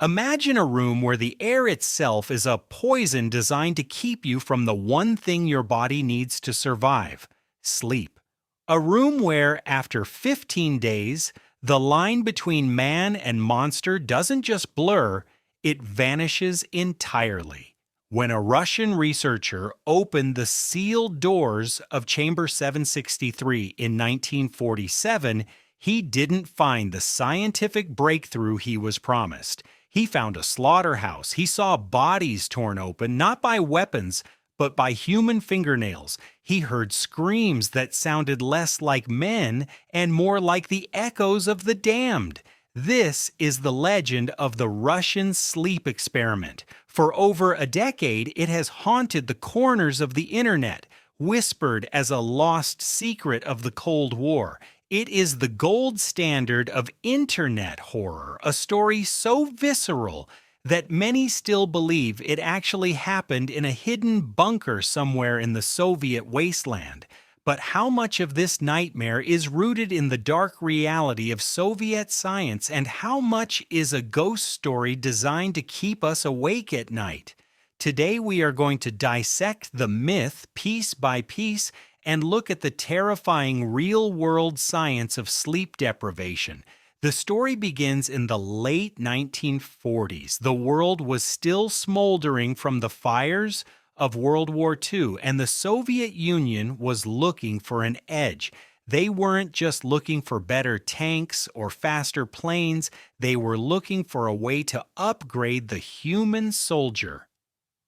Imagine a room where the air itself is a poison designed to keep you from the one thing your body needs to survive: sleep. A room where, after 15 days, the line between man and monster doesn't just blur, it vanishes entirely. When a Russian researcher opened the sealed doors of Chamber 763 in 1947, he didn't find the scientific breakthrough he was promised. He found a slaughterhouse. He saw bodies torn open, not by weapons, but by human fingernails. He heard screams that sounded less like men and more like the echoes of the damned. This is the legend of the Russian sleep experiment. For over a decade, it has haunted the corners of the internet, whispered as a lost secret of the Cold War. It is the gold standard of internet horror, a story so visceral that many still believe it actually happened in a hidden bunker somewhere in the Soviet wasteland. But how much of this nightmare is rooted in the dark reality of Soviet science, and how much is a ghost story designed to keep us awake at night? Today we are going to dissect the myth piece by piece and look at the terrifying real-world science of sleep deprivation. The story begins in the late 1940s. The world was still smoldering from the fires of World War II, and the Soviet Union was looking for an edge. They weren't just looking for better tanks or faster planes, they were looking for a way to upgrade the human soldier.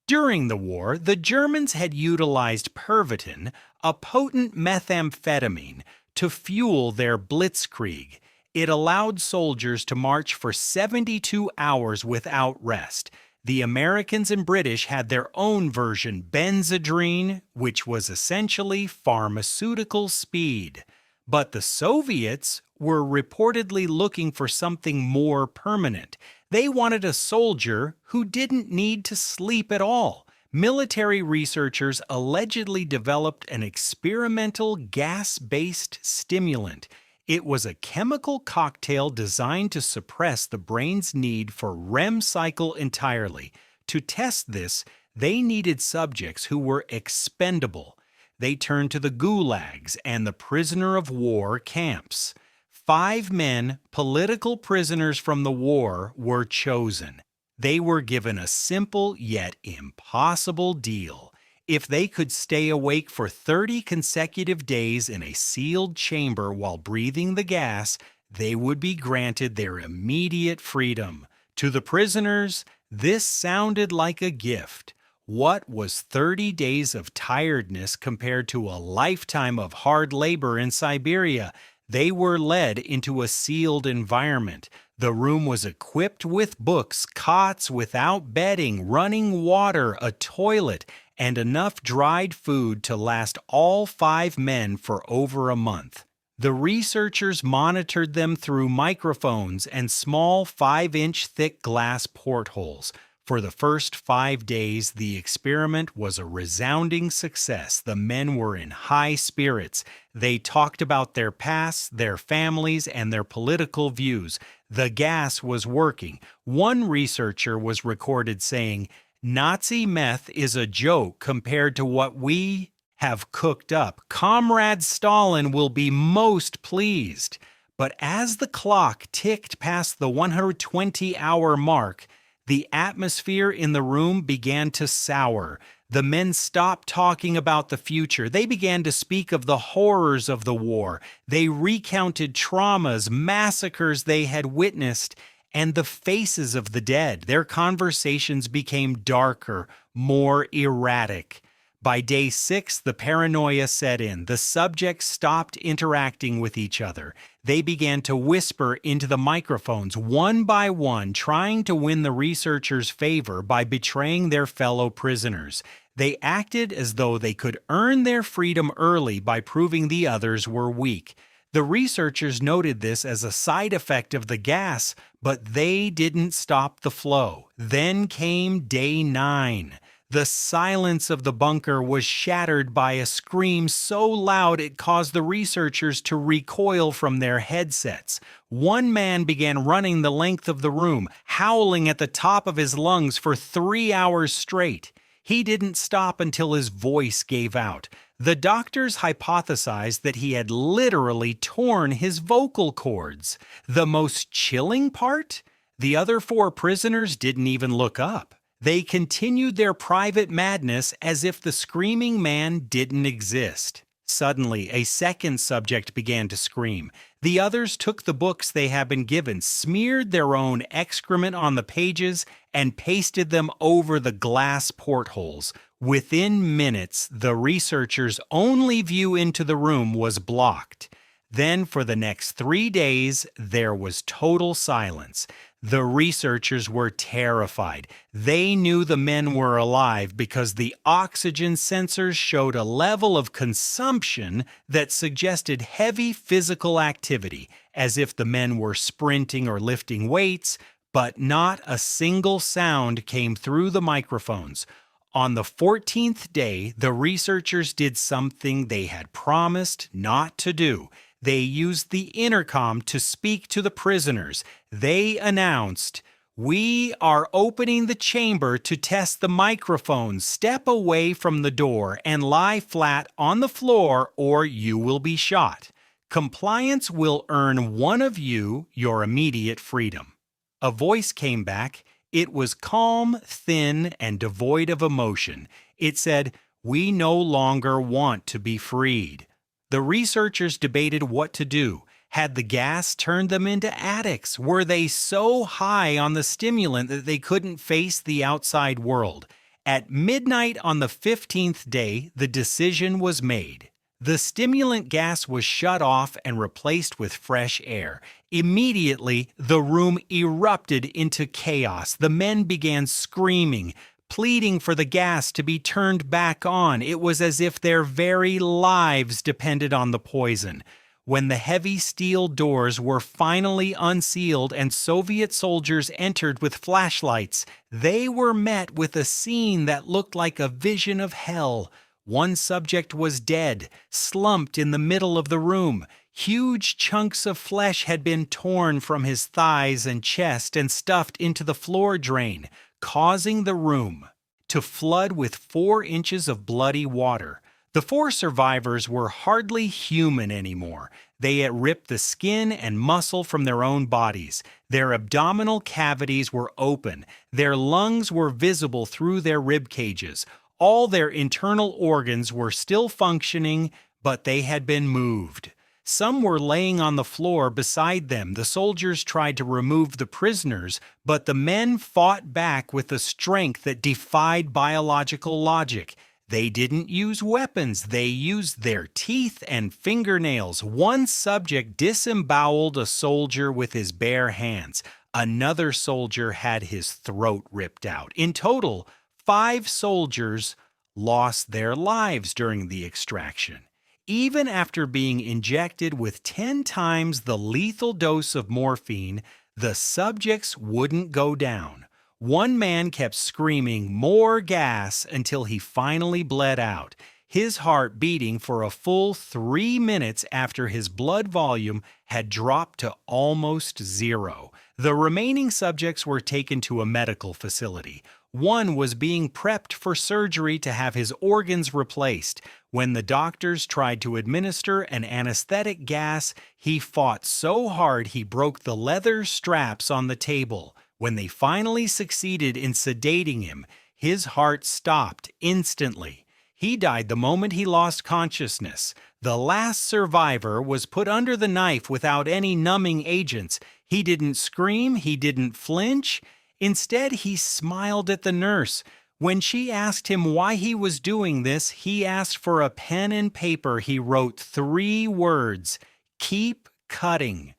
During the war, the Germans had utilized Pervitin, a potent methamphetamine, to fuel their blitzkrieg. It allowed soldiers to march for 72 hours without rest. The Americans and British had their own version, Benzedrine, which was essentially pharmaceutical speed. But the Soviets were reportedly looking for something more permanent. They wanted a soldier who didn't need to sleep at all. Military researchers allegedly developed an experimental gas-based stimulant. It was a chemical cocktail designed to suppress the brain's need for REM cycle entirely. To test this, they needed subjects who were expendable. They turned to the gulags and the prisoner of war camps. 5 men, political prisoners from the war, were chosen. They were given a simple yet impossible deal. If they could stay awake for 30 consecutive days in a sealed chamber while breathing the gas, they would be granted their immediate freedom. To the prisoners, this sounded like a gift. What was 30 days of tiredness compared to a lifetime of hard labor in Siberia? They were led into a sealed environment. The room was equipped with books, cots without bedding, running water, a toilet, and enough dried food to last all 5 men for over a month. The researchers monitored them through microphones and small 5-inch thick glass portholes. For the first 5 days, the experiment was a resounding success. The men were in high spirits. They talked about their pasts, their families, and their political views. The gas was working. One researcher was recorded saying, "Nazi meth is a joke compared to what we have cooked up. Comrade Stalin will be most pleased." But as the clock ticked past the 120-hour mark, the atmosphere in the room began to sour. The men stopped talking about the future. They began to speak of the horrors of the war. They recounted traumas, massacres they had witnessed, and the faces of the dead. Their conversations became darker, more erratic. By day 6, the paranoia set in. The subjects stopped interacting with each other. They began to whisper into the microphones, one by one, trying to win the researchers' favor by betraying their fellow prisoners. They acted as though they could earn their freedom early by proving the others were weak. The researchers noted this as a side effect of the gas, but they didn't stop the flow. Then came day 9. The silence of the bunker was shattered by a scream so loud it caused the researchers to recoil from their headsets. One man began running the length of the room, howling at the top of his lungs for 3 hours straight. He didn't stop until his voice gave out. The doctors hypothesized that he had literally torn his vocal cords. The most chilling part? The other 4 prisoners didn't even look up. They continued their private madness as if the screaming man didn't exist. Suddenly, a second subject began to scream. The others took the books they had been given, smeared their own excrement on the pages, and pasted them over the glass portholes. Within minutes, the researchers' only view into the room was blocked. Then, for the next 3 days, there was total silence. The researchers were terrified. They knew the men were alive because the oxygen sensors showed a level of consumption that suggested heavy physical activity, as if the men were sprinting or lifting weights, but not a single sound came through the microphones. On the 14th day, the researchers did something they had promised not to do. They used the intercom to speak to the prisoners. They announced, "We are opening the chamber to test the microphones. Step away from the door and lie flat on the floor or you will be shot. Compliance will earn one of you your immediate freedom." A voice came back. It was calm, thin, and devoid of emotion. It said, "We no longer want to be freed." The researchers debated what to do. Had the gas turned them into addicts? Were they so high on the stimulant that they couldn't face the outside world? At midnight on the 15th day, the decision was made. The stimulant gas was shut off and replaced with fresh air. Immediately, the room erupted into chaos. The men began screaming, pleading for the gas to be turned back on. It was as if their very lives depended on the poison. When the heavy steel doors were finally unsealed and Soviet soldiers entered with flashlights, they were met with a scene that looked like a vision of hell. One subject was dead, slumped in the middle of the room. Huge chunks of flesh had been torn from his thighs and chest and stuffed into the floor drain, causing the room to flood with 4 inches of bloody water. The 4 survivors were hardly human anymore. They had ripped the skin and muscle from their own bodies. Their abdominal cavities were open. Their lungs were visible through their rib cages. All their internal organs were still functioning, but they had been moved. Some were laying on the floor beside them. The soldiers tried to remove the prisoners, but the men fought back with a strength that defied biological logic. They didn't use weapons. They used their teeth and fingernails. One subject disemboweled a soldier with his bare hands. Another soldier had his throat ripped out. In total, 5 soldiers lost their lives during the extraction. Even after being injected with 10 times the lethal dose of morphine, the subjects wouldn't go down. One man kept screaming more gas until he finally bled out, his heart beating for a full 3 minutes after his blood volume had dropped to almost 0. The remaining subjects were taken to a medical facility. One was being prepped for surgery to have his organs replaced. When the doctors tried to administer an anesthetic gas, he fought so hard he broke the leather straps on the table. When they finally succeeded in sedating him, his heart stopped instantly. He died the moment he lost consciousness. The last survivor was put under the knife without any numbing agents. He didn't scream, he didn't flinch. Instead, he smiled at the nurse. When she asked him why he was doing this, he asked for a pen and paper. He wrote 3 words: "Keep cutting."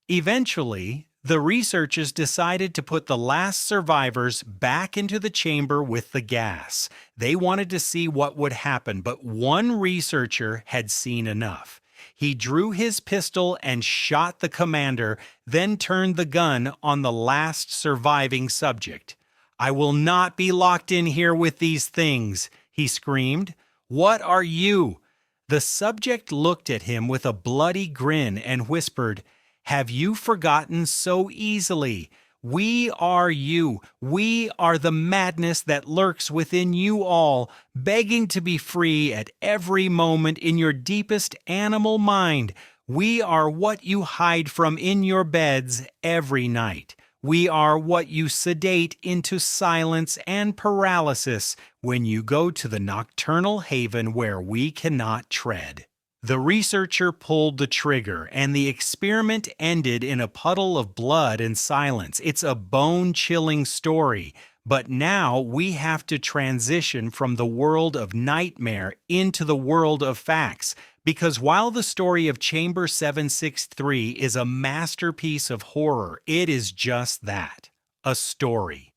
Eventually, the researchers decided to put the last survivors back into the chamber with the gas. They wanted to see what would happen, but one researcher had seen enough. He drew his pistol and shot the commander, then turned the gun on the last surviving subject. "I will not be locked in here with these things," he screamed. "What are you?" The subject looked at him with a bloody grin and whispered, "Have you forgotten so easily? We are you. We are the madness that lurks within you all, begging to be free at every moment in your deepest animal mind. We are what you hide from in your beds every night. We are what you sedate into silence and paralysis when you go to the nocturnal haven where we cannot tread." The researcher pulled the trigger, and the experiment ended in a puddle of blood and silence. It's a bone-chilling story, but now we have to transition from the world of nightmare into the world of facts, because while the story of Chamber 763 is a masterpiece of horror, it is just that, a story.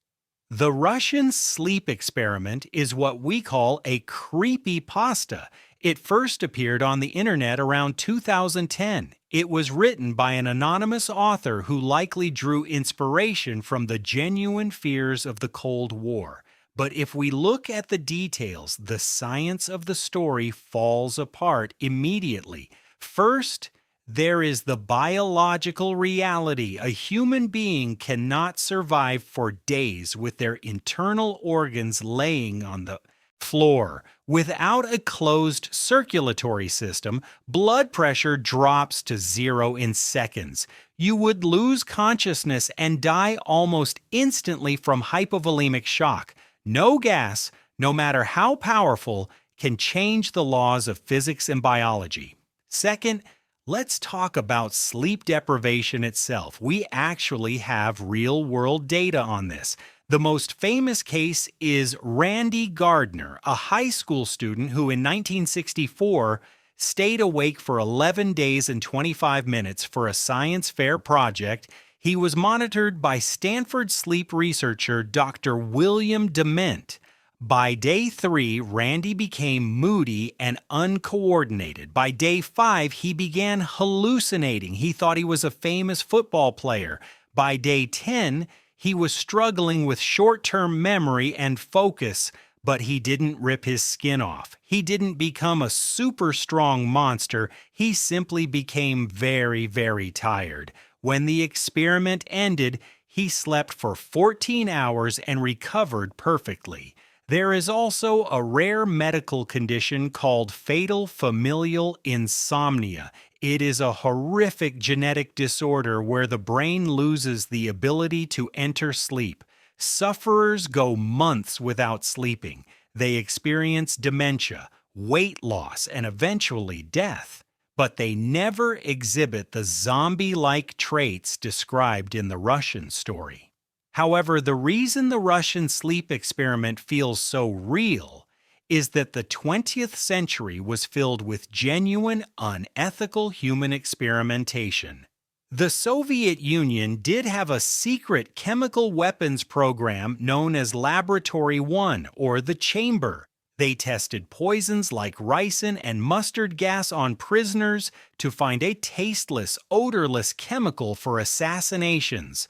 The Russian sleep experiment is what we call a creepypasta. It first appeared on the internet around 2010. It was written by an anonymous author who likely drew inspiration from the genuine fears of the Cold War. But if we look at the details, the science of the story falls apart immediately. First, there is the biological reality. A human being cannot survive for days with their internal organs laying on the floor. Without a closed circulatory system, blood pressure drops to zero in seconds. You would lose consciousness and die almost instantly from hypovolemic shock. No gas, no matter how powerful, can change the laws of physics and biology. Second, let's talk about sleep deprivation itself. We actually have real-world data on this. The most famous case is Randy Gardner, a high school student who in 1964 stayed awake for 11 days and 25 minutes for a science fair project. He was monitored by Stanford sleep researcher Dr. William Dement. By day 3, Randy became moody and uncoordinated. By day 5, he began hallucinating. He thought he was a famous football player. By day 10, he was struggling with short-term memory and focus, but he didn't rip his skin off. He didn't become a super strong monster. He simply became very, very tired. When the experiment ended, he slept for 14 hours and recovered perfectly. There is also a rare medical condition called fatal familial insomnia. It is a horrific genetic disorder where the brain loses the ability to enter sleep. Sufferers go months without sleeping. They experience dementia, weight loss, and eventually death. But they never exhibit the zombie-like traits described in the Russian story. However, the reason the Russian sleep experiment feels so real is that the 20th century was filled with genuine, unethical human experimentation. The Soviet Union did have a secret chemical weapons program known as Laboratory 1, or the Chamber. They tested poisons like ricin and mustard gas on prisoners to find a tasteless, odorless chemical for assassinations.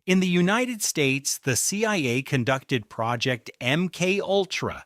In the United States, the CIA conducted Project MKUltra.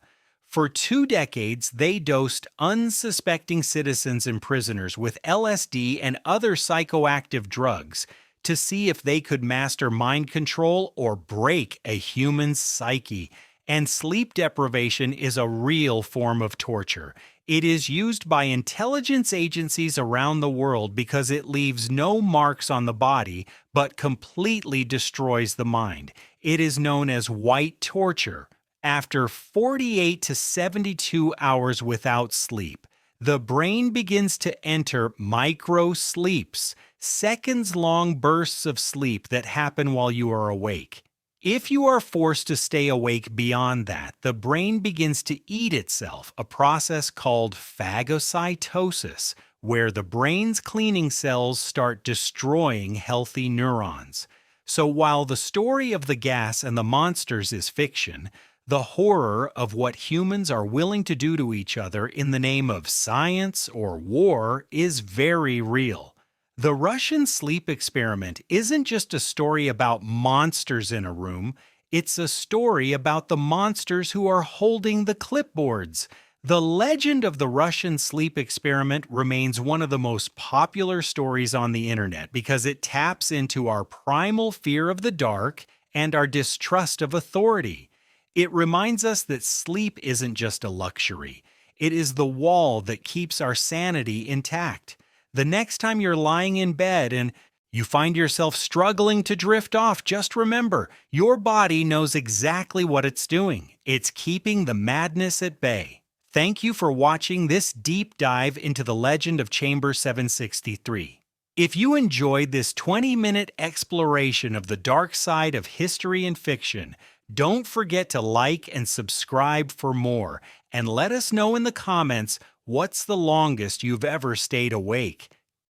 For 2 decades, they dosed unsuspecting citizens and prisoners with LSD and other psychoactive drugs to see if they could master mind control or break a human's psyche. And sleep deprivation is a real form of torture. It is used by intelligence agencies around the world because it leaves no marks on the body but completely destroys the mind. It is known as white torture. After 48 to 72 hours without sleep, the brain begins to enter micro-sleeps, seconds-long bursts of sleep that happen while you are awake. If you are forced to stay awake beyond that, the brain begins to eat itself, a process called phagocytosis, where the brain's cleaning cells start destroying healthy neurons. So while the story of the gas and the monsters is fiction, the horror of what humans are willing to do to each other in the name of science or war is very real. The Russian sleep experiment isn't just a story about monsters in a room, It's a story about the monsters who are holding the clipboards. The legend of the Russian sleep experiment remains one of the most popular stories on the internet because it taps into our primal fear of the dark and our distrust of authority. It reminds us that sleep isn't just a luxury, it is the wall that keeps our sanity intact. The next time you're lying in bed and you find yourself struggling to drift off, just remember, your body knows exactly what it's doing. It's keeping the madness at bay. Thank you for watching this deep dive into the legend of Chamber 763. If you enjoyed this 20-minute exploration of the dark side of history and fiction, don't forget to like and subscribe for more, and let us know in the comments what's the longest you've ever stayed awake.